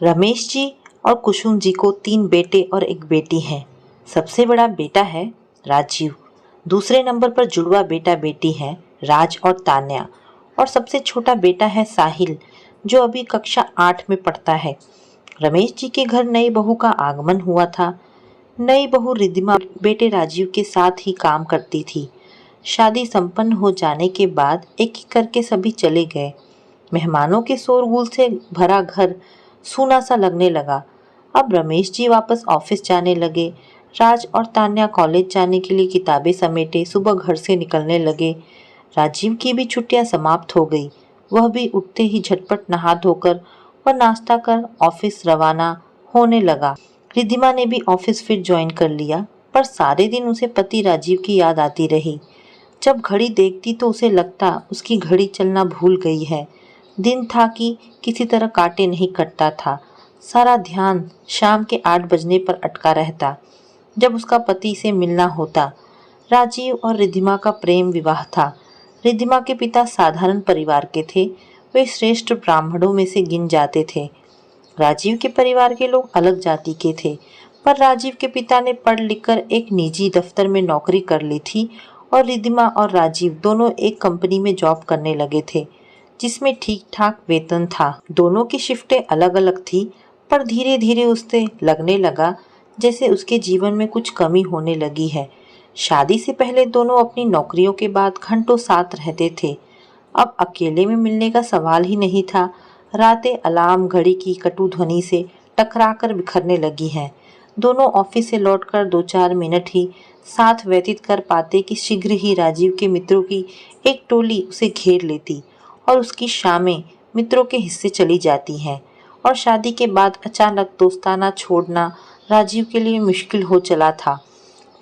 रमेश जी और कुसुम जी को 3 बेटे और एक बेटी हैं। सबसे बड़ा बेटा है राजीव, दूसरे नंबर पर जुड़वा बेटा बेटी हैं राज और तान्या, और सबसे छोटा बेटा है साहिल, जो अभी कक्षा 8 में पढ़ता है। रमेश जी के घर नई बहू का आगमन हुआ था। नई बहू रिद्धिमा बेटे राजीव के साथ ही काम करती थी। शादी संपन्न हो जाने के बाद एक एक करके सभी चले गए। मेहमानों के शोरगुल से भरा घर सूना सा लगने लगा। अब रमेश जी वापस ऑफिस जाने लगे। राज और तान्या कॉलेज जाने के लिए किताबें समेटे सुबह घर से निकलने लगे। राजीव की भी छुट्टियां समाप्त हो गई। वह भी उठते ही झटपट नहा धोकर और नाश्ता कर ऑफिस रवाना होने लगा। रिद्धिमा ने भी ऑफिस फिर ज्वाइन कर लिया, पर सारे दिन उसे पति राजीव की याद आती रही। जब घड़ी देखती तो उसे लगता उसकी घड़ी चलना भूल गई है। दिन था कि किसी तरह काटे नहीं कटता था। सारा ध्यान शाम के 8 बजने पर अटका रहता, जब उसका पति से मिलना होता। राजीव और रिद्धिमा का प्रेम विवाह था। रिद्धिमा के पिता साधारण परिवार के थे। वे श्रेष्ठ ब्राह्मणों में से गिन जाते थे। राजीव के परिवार के लोग अलग जाति के थे, पर राजीव के पिता ने पढ़ लिखकर एक निजी दफ्तर में नौकरी कर ली थी और रिद्धिमा और राजीव दोनों एक कंपनी में जॉब करने लगे थे, जिसमें ठीक ठाक वेतन था। दोनों की शिफ्टें अलग अलग थी, पर धीरे धीरे उसे लगने लगा जैसे उसके जीवन में कुछ कमी होने लगी है। शादी से पहले दोनों अपनी नौकरियों के बाद घंटों साथ रहते थे। अब अकेले में मिलने का सवाल ही नहीं था। रातें अलार्म घड़ी की कटु ध्वनि से टकराकर बिखरने लगी हैं। दोनों ऑफिस से लौटकर 2-4 मिनट ही साथ व्यतीत कर पाते कि शीघ्र ही राजीव के मित्रों की एक टोली उसे घेर लेती और उसकी शामें मित्रों के हिस्से चली जाती हैं। और शादी के बाद अचानक दोस्ताना छोड़ना राजीव के लिए मुश्किल हो चला था।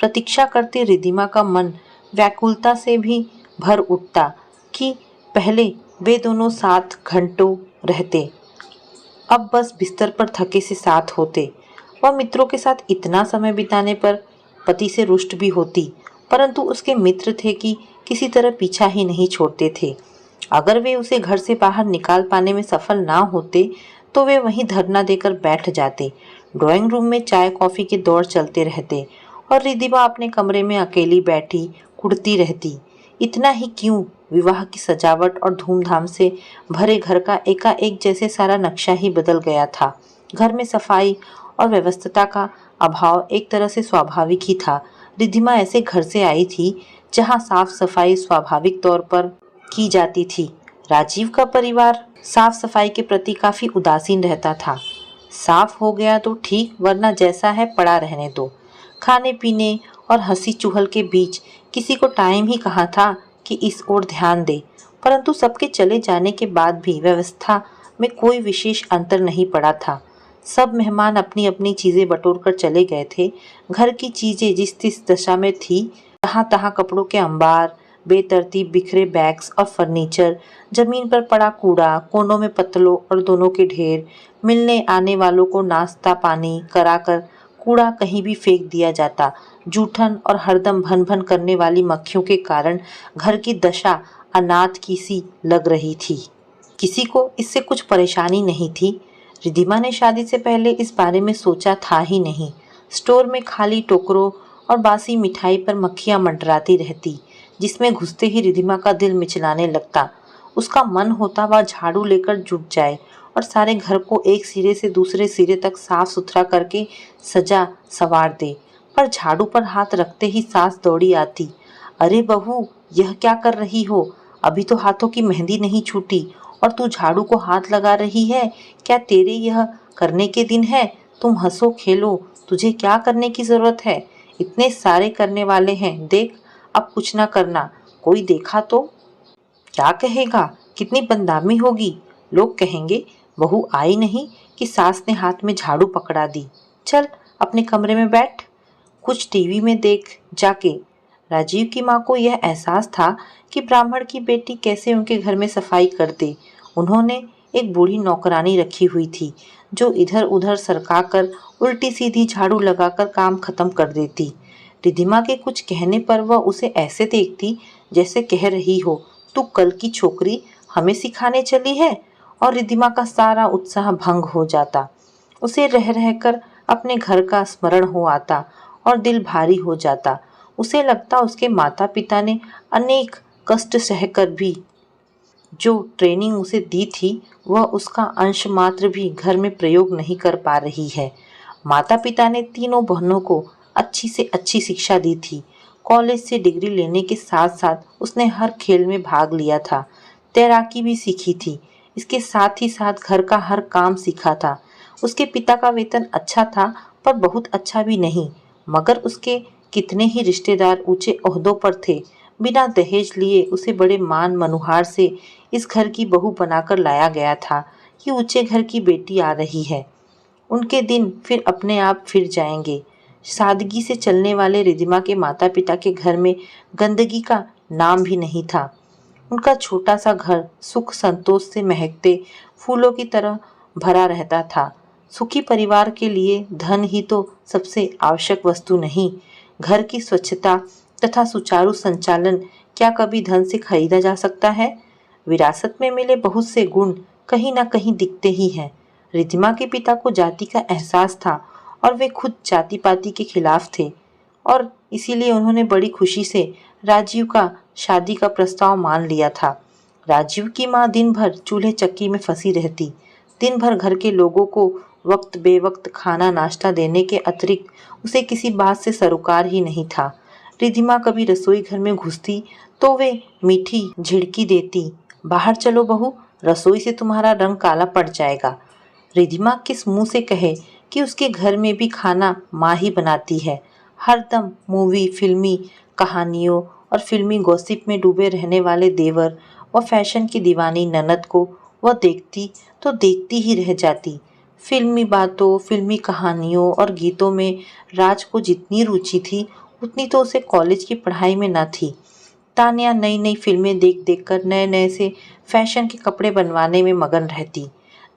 प्रतीक्षा करती रिद्धिमा का मन व्याकुलता से भी भर उठता कि पहले वे दोनों साथ घंटों रहते, अब बस बिस्तर पर थके से साथ होते। वह मित्रों के साथ इतना समय बिताने पर पति से रुष्ट भी होती, परंतु उसके मित्र थे कि किसी तरह पीछा ही नहीं छोड़ते थे। अगर वे उसे घर से बाहर निकाल पाने में सफल ना होते तो वे वहीं धरना देकर बैठ जाते। ड्राइंग रूम में चाय कॉफी के दौर चलते रहते और रिद्धिमा अपने कमरे में अकेली बैठी कुढ़ती रहती। इतना ही क्यों, विवाह की सजावट और धूमधाम से भरे घर का एकाएक जैसे सारा नक्शा ही बदल गया था। घर में सफाई और व्यवस्था का अभाव एक तरह से स्वाभाविक ही था। रिद्धिमा ऐसे घर से आई थी जहां साफ सफाई स्वाभाविक तौर पर की जाती थी। राजीव का परिवार साफ सफाई के प्रति काफी उदासीन रहता था। साफ हो गया तो ठीक, वरना जैसा है पड़ा रहने दो। खाने पीने और हंसी चुहल के बीच किसी को टाइम ही कहाँ था कि इस ओर ध्यान दे। परंतु सबके चले जाने के बाद भी व्यवस्था में कोई विशेष अंतर नहीं पड़ा था। सब मेहमान अपनी अपनी चीजें बटोर कर चले गए थे। घर की चीजें जिस तिस दशा में थी, तहाँ तहाँ कपड़ों के अंबार, बेतरतीब बिखरे बैग्स और फर्नीचर, जमीन पर पड़ा कूड़ा, कोनों में पत्तलों और दोनों के ढेर, मिलने आने वालों को नाश्ता पानी कराकर कूड़ा कहीं भी फेंक दिया जाता। जूठन और हरदम भन भन करने वाली मक्खियों के कारण घर की दशा अनाथ की सी लग रही थी। किसी को इससे कुछ परेशानी नहीं थी। रिद्धिमा ने शादी से पहले इस बारे में सोचा था ही नहीं। स्टोर में खाली टोकरों और बासी मिठाई पर मक्खियां मंडराती रहती, जिसमें घुसते ही रिद्धिमा का दिल मिचलाने लगता। उसका मन होता वह झाड़ू लेकर जुट जाए और सारे घर को एक सिरे से दूसरे सिरे तक साफ सुथरा करके सजा सवार दे, पर झाड़ू पर हाथ रखते ही सांस दौड़ी आती। अरे बहू, यह क्या कर रही हो? अभी तो हाथों की मेहंदी नहीं छूटी और तू झाड़ू को हाथ लगा रही है। क्या तेरे यह करने के दिन है? तुम हंसो खेलो, तुझे क्या करने की जरूरत है? इतने सारे करने वाले हैं, देख अब कुछ ना करना। कोई देखा तो क्या कहेगा? कितनी बदनामी होगी। लोग कहेंगे बहू आई नहीं कि सास ने हाथ में झाड़ू पकड़ा दी। चल अपने कमरे में बैठ, कुछ टीवी में देख जाके। राजीव की माँ को यह एहसास था कि ब्राह्मण की बेटी कैसे उनके घर में सफाई कर दे। उन्होंने एक बूढ़ी नौकरानी रखी हुई थी, जो इधर उधर सरकाकर उल्टी सीधी झाड़ू लगाकर काम खत्म कर देती। रिद्धिमा के कुछ कहने पर वह उसे ऐसे देखती जैसे कह रही हो, तू कल की छोकरी हमें सिखाने चली है। और रिद्धिमा का सारा उत्साह भंग हो जाता। उसे रह रहकर अपने घर का स्मरण हो आता और दिल भारी हो जाता। उसे लगता उसके माता पिता ने अनेक कष्ट सहकर भी जो ट्रेनिंग उसे दी थी वह उसका अंश मात्र भी घर में प्रयोग नहीं कर पा रही है। माता पिता ने तीनों बहनों को अच्छी से अच्छी शिक्षा दी थी। कॉलेज से डिग्री लेने के साथ साथ उसने हर खेल में भाग लिया था, तैराकी भी सीखी थी। इसके साथ ही साथ घर का हर काम सीखा था। उसके पिता का वेतन अच्छा था पर बहुत अच्छा भी नहीं, मगर उसके कितने ही रिश्तेदार ऊंचे ओहदों पर थे। बिना दहेज लिए उसे बड़े मान मनुहार से इस घर की बहू बनाकर लाया गया था कि ऊंचे घर की बेटी आ रही है। उनके दिन फिर अपने आप फिर जाएंगे। सादगी से चलने वाले रिद्धिमा के माता पिता के घर में गंदगी का नाम भी नहीं था। उनका छोटा सा घर सुख संतोष से महकते फूलों की तरह भरा रहता था। सुखी परिवार के लिए धन ही तो सबसे आवश्यक वस्तु नहीं, घर की स्वच्छता तथा सुचारू संचालन क्या कभी धन से खरीदा जा सकता है? विरासत में मिले बहुत से गुण कहीं ना कहीं दिखते ही हैं। रिद्धिमा के पिता को जाति का एहसास था और वे खुद जाति पाति के खिलाफ थे, और इसीलिए उन्होंने बड़ी खुशी से राजीव का शादी का प्रस्ताव मान लिया था। राजीव की माँ दिन भर चूल्हे चक्की में फंसी रहती। दिन भर घर के लोगों को वक्त बेवक्त खाना नाश्ता देने के अतिरिक्त उसे किसी बात से सरोकार ही नहीं था। रिद्धिमा कभी रसोई घर में घुसती तो वे मीठी झिड़की देती, बाहर चलो बहू, रसोई से तुम्हारा रंग काला पड़ जाएगा। रिद्धिमा किस मुंह से कहे कि उसके घर में भी खाना माँ ही बनाती है। हरदम मूवी, फिल्मी कहानियों और फिल्मी गॉसिप में डूबे रहने वाले देवर व फैशन की दीवानी ननद को वह देखती तो देखती ही रह जाती। फिल्मी बातों, फिल्मी कहानियों और गीतों में राज को जितनी रुचि थी उतनी तो उसे कॉलेज की पढ़ाई में न थी। तान्या नई नई फिल्में देख देख कर नए नए से फैशन के कपड़े बनवाने में मगन रहती।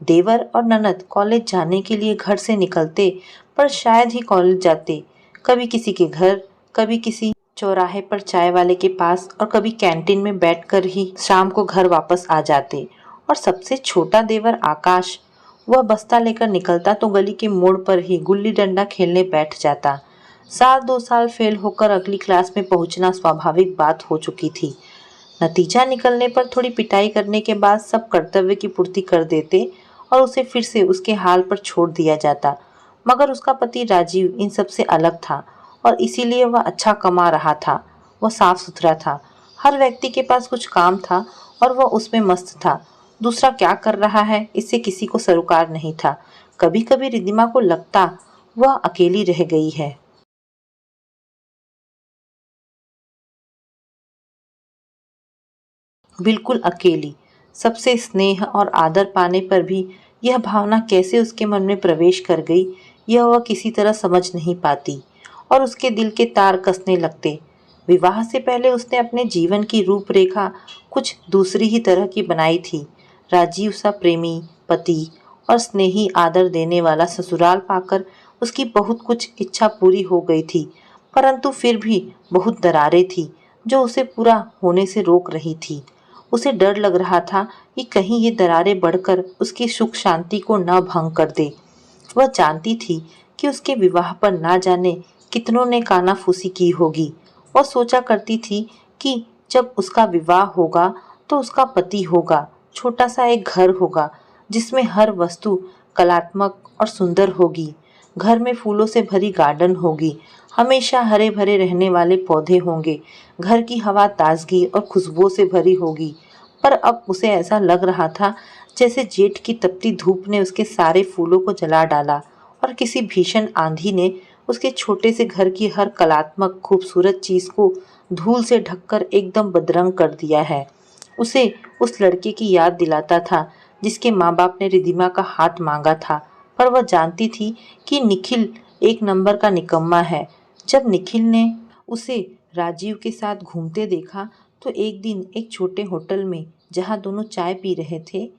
देवर और ननद कॉलेज जाने के लिए घर से निकलते पर शायद ही कॉलेज जाते। कभी किसी के घर, कभी किसी चौराहे पर चाय वाले के पास और कभी कैंटीन में बैठकर ही शाम को घर वापस आ जाते। और सबसे छोटा देवर आकाश, वह बस्ता लेकर निकलता तो गली के मोड़ पर ही गुल्ली डंडा खेलने बैठ जाता। साल 2 साल फेल होकर अगली क्लास में पहुंचना स्वाभाविक बात हो चुकी थी। नतीजा निकलने पर थोड़ी पिटाई करने के बाद सब कर्तव्य की पूर्ति कर देते और उसे फिर से उसके हाल पर छोड़ दिया जाता। मगर उसका पति राजीव इन सब से अलग था और इसीलिए वह अच्छा कमा रहा था। वह साफ सुथरा था, हर व्यक्ति के पास कुछ काम था और वह उसमें मस्त था। दूसरा क्या कर रहा है इससे किसी को सरोकार नहीं था। कभी कभी रिद्धिमा को लगता वह अकेली रह गई है। बिल्कुल अकेली। सबसे स्नेह और आदर पाने पर भी यह भावना कैसे उसके मन में प्रवेश कर गई, यह वह किसी तरह समझ नहीं पाती और उसके दिल के तार कसने लगते। विवाह से पहले उसने अपने जीवन की रूपरेखा कुछ दूसरी ही तरह की बनाई थी। राजीव सा प्रेमी पति और स्नेही आदर देने वाला ससुराल पाकर उसकी बहुत कुछ इच्छा पूरी हो गई थी, परंतु फिर भी बहुत दरारें थी जो उसे पूरा होने से रोक रही थी। उसे डर लग रहा था कि कहीं ये दरारें बढ़कर उसकी सुख शांति को न भंग कर दे। वह जानती थी कि उसके विवाह पर ना जाने कितनों ने कानाफूसी की होगी। वह सोचा करती थी कि जब उसका विवाह होगा तो उसका पति होगा, छोटा सा एक घर होगा जिसमें हर वस्तु कलात्मक और सुंदर होगी। घर में फूलों से भरी गार्डन होगी, हमेशा हरे भरे रहने वाले पौधे होंगे, घर की हवा ताजगी और खुशबुओं से भरी होगी। पर अब उसे ऐसा लग रहा था जैसे जेठ की तपती धूप ने उसके सारे फूलों को जला डाला और किसी भीषण आंधी ने उसके छोटे से घर की हर कलात्मक खूबसूरत चीज को धूल से ढककर एकदम बदरंग कर दिया है। उसे उस लड़के की याद दिलाता था जिसके माँ बाप ने रिद्धिमा का हाथ मांगा था, पर वह जानती थी कि निखिल एक नंबर का निकम्मा है। जब निखिल ने उसे राजीव के साथ घूमते देखा तो एक दिन एक छोटे होटल में जहाँ दोनों चाय पी रहे थे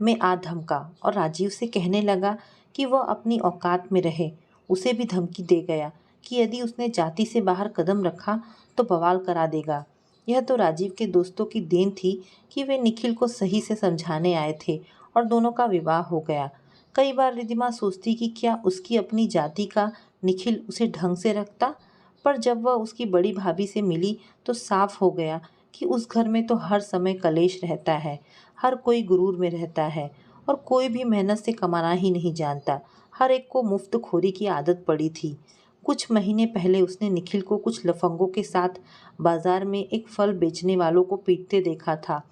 में आ धमका और राजीव से कहने लगा कि वह अपनी औकात में रहे। उसे भी धमकी दे गया कि यदि उसने जाति से बाहर कदम रखा तो बवाल करा देगा। यह तो राजीव के दोस्तों की देन थी कि वे निखिल को सही से समझाने आए थे और दोनों का विवाह हो गया। कई बार रिद्धिमा सोचती कि क्या उसकी अपनी जाति का निखिल उसे ढंग से रखता, पर जब वह उसकी बड़ी भाभी से मिली तो साफ हो गया कि उस घर में तो हर समय कलेश रहता है, हर कोई गुरूर में रहता है और कोई भी मेहनत से कमाना ही नहीं जानता। हर एक को मुफ्तखोरी की आदत पड़ी थी। कुछ महीने पहले उसने निखिल को कुछ लफंगों के साथ बाजार में एक फल बेचने वालों को पीटते देखा था,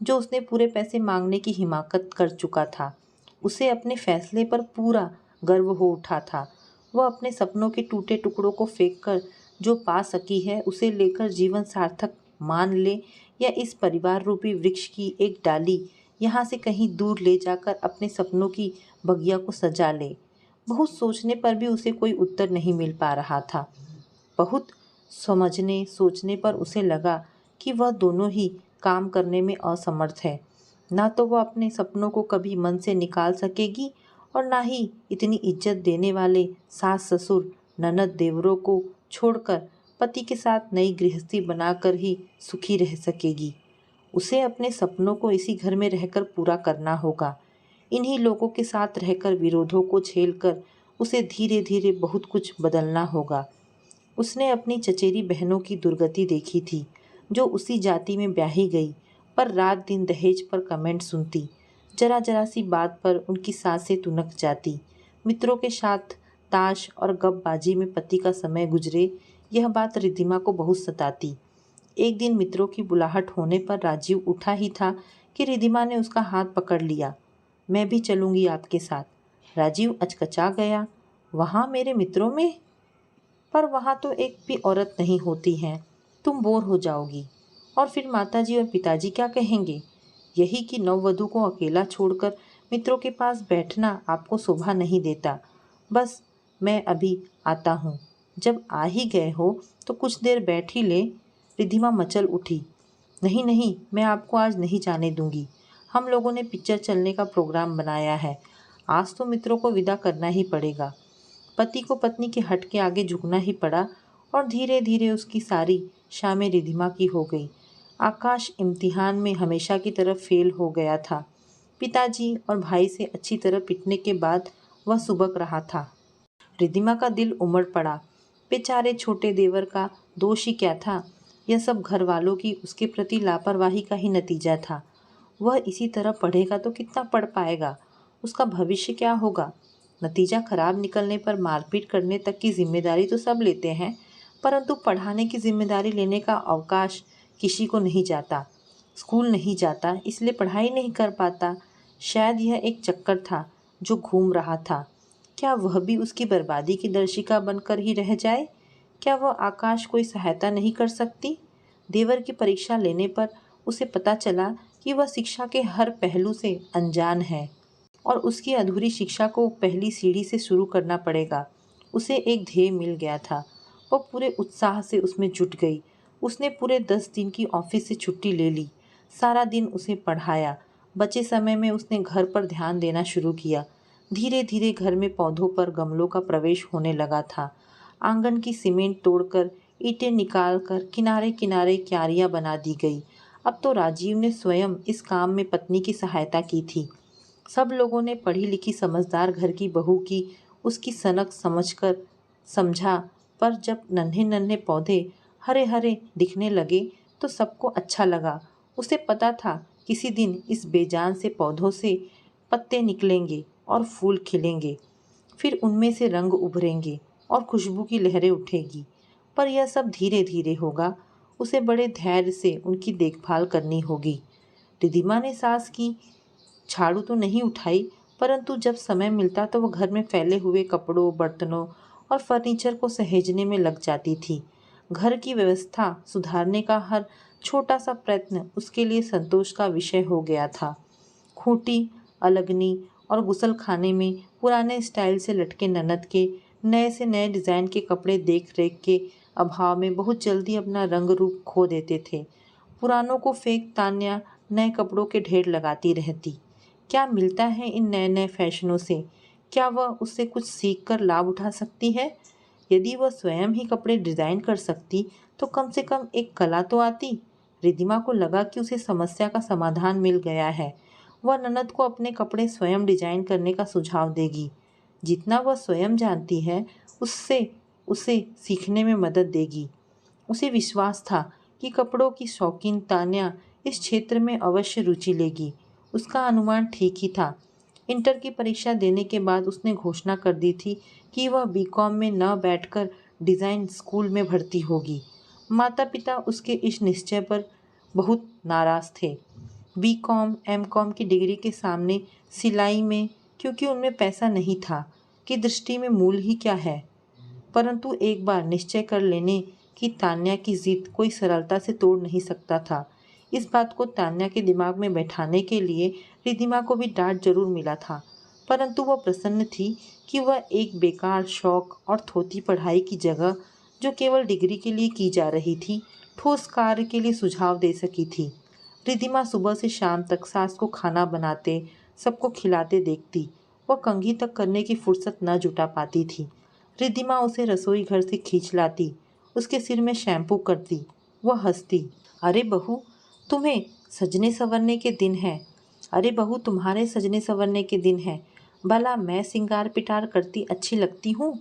जो उसने पूरे पैसे मांगने की हिमाकत कर चुका था। उसे अपने फैसले पर पूरा गर्व हो उठा था। वह अपने सपनों के टूटे टुकड़ों को फेंककर जो पा सकी है उसे लेकर जीवन सार्थक मान ले, या इस परिवार रूपी वृक्ष की एक डाली यहाँ से कहीं दूर ले जाकर अपने सपनों की बगिया को सजा ले। बहुत सोचने पर भी उसे कोई उत्तर नहीं मिल पा रहा था। बहुत समझने सोचने पर उसे लगा कि वह दोनों ही काम करने में असमर्थ है। ना तो वह अपने सपनों को कभी मन से निकाल सकेगी और ना ही इतनी इज्जत देने वाले सास ससुर ननद देवरों को छोड़कर पति के साथ नई गृहस्थी बनाकर ही सुखी रह सकेगी। उसे अपने सपनों को इसी घर में रहकर पूरा करना होगा। इन्हीं लोगों के साथ रहकर विरोधों को झेलकर उसे धीरे धीरे बहुत कुछ बदलना होगा। उसने अपनी चचेरी बहनों की दुर्गति देखी थी, जो उसी जाति में ब्याही गई, पर रात दिन दहेज पर कमेंट सुनती। जरा जरा सी बात पर उनकी सांसें तुनक जाती। मित्रों के साथ ताश और गपबाजी में पति का समय गुजरे, यह बात रिद्धिमा को बहुत सताती। एक दिन मित्रों की बुलाहट होने पर राजीव उठा ही था कि रिद्धिमा ने उसका हाथ पकड़ लिया। मैं भी चलूँगी आपके साथ। राजीव अचकचा गया। वहाँ मेरे मित्रों में? पर वहाँ तो एक भी औरत नहीं होती है, तुम बोर हो जाओगी। और फिर माताजी और पिताजी क्या कहेंगे? यही कि नववधु को अकेला छोड़कर मित्रों के पास बैठना आपको शोभा नहीं देता। बस मैं अभी आता हूँ। जब आ ही गए हो तो कुछ देर बैठ ही ले। रिद्धिमा मचल उठी। नहीं नहीं, मैं आपको आज नहीं जाने दूंगी। हम लोगों ने पिक्चर चलने का प्रोग्राम बनाया है। आज तो मित्रों को विदा करना ही पड़ेगा। पति को पत्नी के हट के आगे झुकना ही पड़ा और धीरे धीरे उसकी सारी शामें रिद्धिमा की हो गई। आकाश इम्तिहान में हमेशा की तरह फेल हो गया था। पिताजी और भाई से अच्छी तरह पिटने के बाद वह सुबक रहा था। रिद्धिमा का दिल उमड़ पड़ा। बेचारे छोटे देवर का दोष ही क्या था? यह सब घर वालों की उसके प्रति लापरवाही का ही नतीजा था। वह इसी तरह पढ़ेगा तो कितना पढ़ पाएगा? उसका भविष्य क्या होगा? नतीजा खराब निकलने पर मारपीट करने तक की जिम्मेदारी तो सब लेते हैं, परंतु पढ़ाने की जिम्मेदारी लेने का अवकाश किसी को नहीं जाता। स्कूल नहीं जाता इसलिए पढ़ाई नहीं कर पाता। शायद यह एक चक्कर था जो घूम रहा था। क्या वह भी उसकी बर्बादी की दर्शिका बनकर ही रह जाए? क्या वह आकाश कोई सहायता नहीं कर सकती? देवर की परीक्षा लेने पर उसे पता चला कि वह शिक्षा के हर पहलू से अनजान है और उसकी अधूरी शिक्षा को पहली सीढ़ी से शुरू करना पड़ेगा। उसे एक ध्येय मिल गया था। वह पूरे उत्साह से उसमें जुट गई। उसने पूरे 10 दिन की ऑफिस से छुट्टी ले ली। सारा दिन उसे पढ़ाया। बचे समय में उसने घर पर ध्यान देना शुरू किया। धीरे धीरे घर में पौधों पर गमलों का प्रवेश होने लगा था। आंगन की सीमेंट तोड़कर ईंटें निकालकर किनारे किनारे क्यारियां बना दी गई। अब तो राजीव ने स्वयं इस काम में पत्नी की सहायता की थी। सब लोगों ने पढ़ी लिखी समझदार घर की बहू की उसकी सनक समझकर समझा, पर जब नन्हे नन्हे पौधे हरे हरे दिखने लगे तो सबको अच्छा लगा। उसे पता था किसी दिन इस बेजान से पौधों से पत्ते निकलेंगे और फूल खिलेंगे, फिर उनमें से रंग उभरेंगे और खुशबू की लहरें उठेगी। पर यह सब धीरे धीरे होगा। उसे बड़े धैर्य से उनकी देखभाल करनी होगी। रिद्धिमा ने सास की झाड़ू तो नहीं उठाई, परंतु जब समय मिलता तो वह घर में फैले हुए कपड़ों, बर्तनों और फर्नीचर को सहेजने में लग जाती थी। घर की व्यवस्था सुधारने का हर छोटा सा प्रयत्न उसके लिए संतोष का विषय हो गया था। खूंटी, अलगनी और गुसल खाने में पुराने स्टाइल से लटके ननद के नए से नए डिज़ाइन के कपड़े देख रेख के अभाव में बहुत जल्दी अपना रंग रूप खो देते थे। पुरानों को फेंक तान्या नए कपड़ों के ढेर लगाती रहती। क्या मिलता है इन नए नए फैशनों से? क्या वह उससे कुछ सीख कर लाभ उठा सकती है? यदि वह स्वयं ही कपड़े डिज़ाइन कर सकती तो कम से कम एक कला तो आती। रिद्धिमा को लगा कि उसे समस्या का समाधान मिल गया है। वह ननद को अपने कपड़े स्वयं डिजाइन करने का सुझाव देगी। जितना वह स्वयं जानती है उससे उसे सीखने में मदद देगी। उसे विश्वास था कि कपड़ों की शौकीन तान्या इस क्षेत्र में अवश्य रुचि लेगी। उसका अनुमान ठीक ही था। इंटर की परीक्षा देने के बाद उसने घोषणा कर दी थी कि वह बीकॉम में न बैठकर डिज़ाइन स्कूल में भर्ती होगी। माता पिता उसके इस निश्चय पर बहुत नाराज़ थे। बीकॉम एमकॉम की डिग्री के सामने सिलाई में, क्योंकि उनमें पैसा नहीं था, की दृष्टि में मूल ही क्या है। परंतु एक बार निश्चय कर लेने की तान्या की जिद कोई सरलता से तोड़ नहीं सकता था। इस बात को तान्या के दिमाग में बैठाने के लिए रिद्धिमा को भी डांट जरूर मिला था, परंतु वह प्रसन्न थी कि वह एक बेकार शौक और थोथी पढ़ाई की जगह, जो केवल डिग्री के लिए की जा रही थी, ठोस कार्य के लिए सुझाव दे सकी थी। रिद्धिमा सुबह से शाम तक सास को खाना बनाते, सबको खिलाते देखती। वह कंघी तक करने की फुर्सत न जुटा पाती थी। रिद्धिमा उसे रसोई घर से खींच लाती, उसके सिर में शैम्पू करती। वह हंसती, अरे बहू तुम्हें सजने संवरने के दिन है, अरे बहू तुम्हारे सजने संवरने के दिन है, भला मैं सिंगार पिटार करती अच्छी लगती हूँ।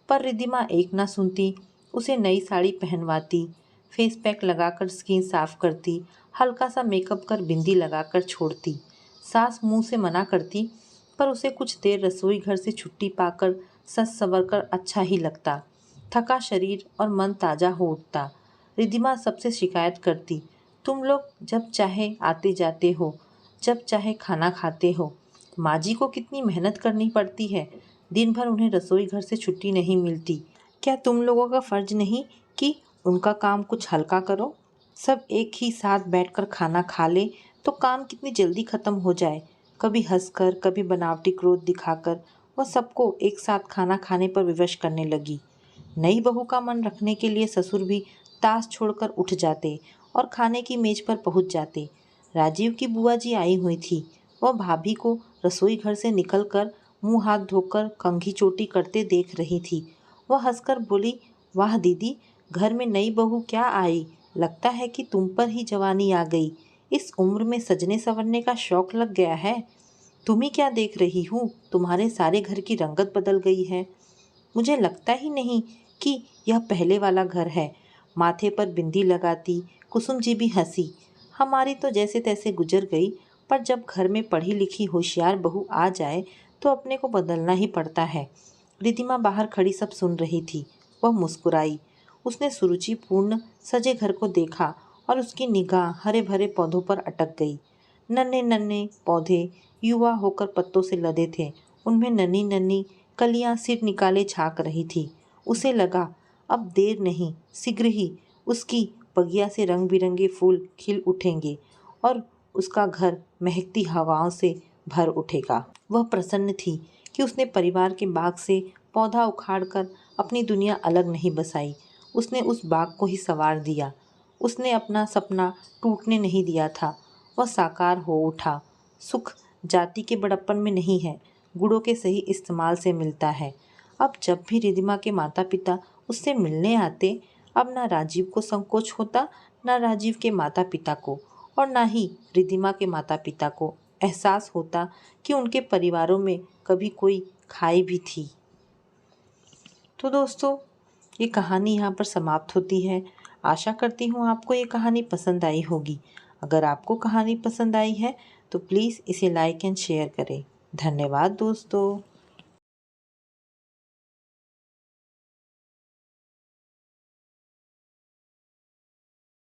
पर रिद्धिमा एक ना सुनती। उसे नई साड़ी पहनवाती, फेस पैक लगाकर स्किन साफ करती, हल्का सा मेकअप कर बिंदी लगाकर छोड़ती। सास मुंह से मना करती, पर उसे कुछ देर रसोई घर से छुट्टी पाकर सज संवर कर अच्छा ही लगता। थका शरीर और मन ताज़ा हो उठता। रिद्धिमा सबसे शिकायत करती, तुम लोग जब चाहे आते जाते हो, जब चाहे खाना खाते हो। माँ जी को कितनी मेहनत करनी पड़ती है, दिन भर उन्हें रसोई घर से छुट्टी नहीं मिलती। क्या तुम लोगों का फर्ज नहीं कि उनका काम कुछ हल्का करो। सब एक ही साथ बैठकर खाना खा ले तो काम कितनी जल्दी खत्म हो जाए। कभी हंसकर, कभी बनावटी क्रोध दिखाकर वह सबको एक साथ खाना खाने पर विवश करने लगी। नई बहू का मन रखने के लिए ससुर भी ताश छोड़कर उठ जाते और खाने की मेज पर पहुंच जाते। राजीव की बुआ जी आई हुई थी। वह भाभी को रसोई घर से निकलकर मुंह हाथ धोकर कंघी चोटी करते देख रही थी। वह हंसकर बोली, वाह दीदी, घर में नई बहू क्या आई, लगता है कि तुम पर ही जवानी आ गई। इस उम्र में सजने संवरने का शौक लग गया है। तुम ही क्या देख रही हूँ, तुम्हारे सारे घर की रंगत बदल गई है। मुझे लगता ही नहीं कि यह पहले वाला घर है। माथे पर बिंदी लगाती कुसुम जी भी हंसी। हमारी तो जैसे तैसे गुजर गई, पर जब घर में पढ़ी लिखी होशियार बहू आ जाए तो अपने को बदलना ही पड़ता है। रिद्धिमा बाहर खड़ी सब सुन रही थी। वह मुस्कुराई। उसने सुरुचिपूर्ण सजे घर को देखा और उसकी निगाह हरे भरे पौधों पर अटक गई। नन्हे नन्हे पौधे युवा होकर पत्तों से लदे थे। उनमें नन्ही नन्ही कलियां सिर निकाले झांक रही थी। उसे लगा अब देर नहीं, शीघ्र ही उसकी बगिया से रंग बिरंगे फूल खिल उठेंगे और उसका घर महकती हवाओं से भर उठेगा। वह प्रसन्न थी कि उसने परिवार के बाग से पौधा उखाड़कर अपनी दुनिया अलग नहीं बसाई। उसने उस बाग को ही संवार दिया। उसने अपना सपना टूटने नहीं दिया था। वह साकार हो उठा। सुख जाति के बड़प्पन में नहीं है, गुणों के सही इस्तेमाल से मिलता है। अब जब भी रिद्धिमा के माता पिता उससे मिलने आते, अब ना राजीव को संकोच होता, ना राजीव के माता पिता को, और ना ही रिद्धिमा के माता पिता को एहसास होता कि उनके परिवारों में कभी कोई खाई भी थी। तो दोस्तों, ये कहानी यहाँ पर समाप्त होती है। आशा करती हूँ आपको ये कहानी पसंद आई होगी। अगर आपको कहानी पसंद आई है तो प्लीज़ इसे लाइक एंड शेयर करें। धन्यवाद दोस्तों।